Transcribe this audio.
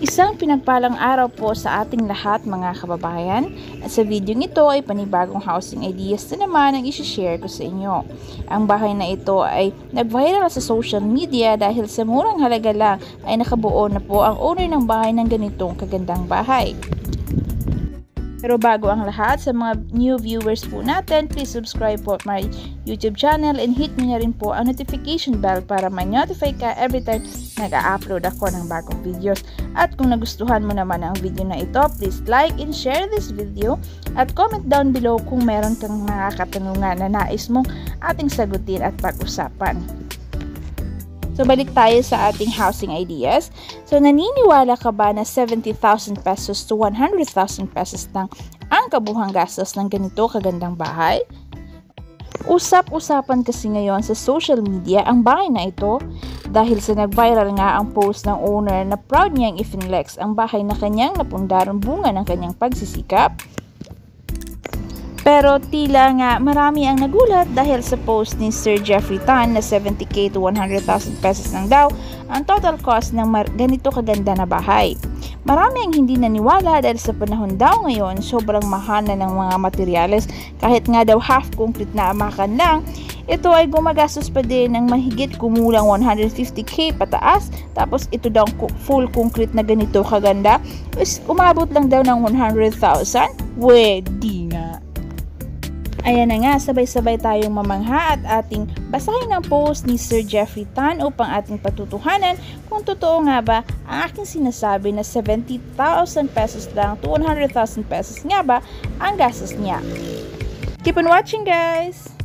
Isang pinagpalang araw po sa ating lahat mga kababayan. At sa video ito ay panibagong housing ideas na naman ang isi-share ko sa inyo. Ang bahay na ito ay nag-viral sa social media dahil sa murang halaga lang ay nakabuo na po ang owner ng bahay ng ganitong kagandang bahay. Pero bago ang lahat, sa mga new viewers po natin, please subscribe po my YouTube channel and hit nyo na rin po ang notification bell para ma-notify ka every time nag-a-upload ako ng bagong videos. At kung nagustuhan mo naman ang video na ito, please like and share this video at comment down below kung meron kang mga katanungan na nais mong ating sagutin at pag-usapan. So, balik tayo sa ating housing ideas. So, naniniwala ka ba na 70,000 pesos to 100,000 pesos lang ang kabuhang gastos ng ganito kagandang bahay? Usap-usapan kasi ngayon sa social media ang bahay na ito dahil sa nag-viral nga ang post ng owner na proud niyang i-flex ang bahay na kanyang napundaran bunga ng kanyang pagsisikap. Pero tila nga marami ang nagulat dahil sa post ni Sir Jeffrey Tan na 70k to 100,000 pesos lang daw ang total cost ng ganito kaganda na bahay. Marami ang hindi naniwala dahil sa panahon daw ngayon sobrang mahal na ng mga materyales, kahit nga daw half concrete na amakan lang, ito ay gumagastos pa din ng mahigit kumulang 150k pataas, tapos ito daw full concrete na ganito kaganda is umabot lang daw ng 100,000? Di nga. Ayan na nga, sabay-sabay tayong mamangha at ating basahin ang post ni Sir Jeffrey Tan upang ating patutuhanan kung totoo nga ba ang aking sinasabi na 70,000 pesos lang to 100,000 pesos nga ba ang gastos niya. Keep on watching, guys!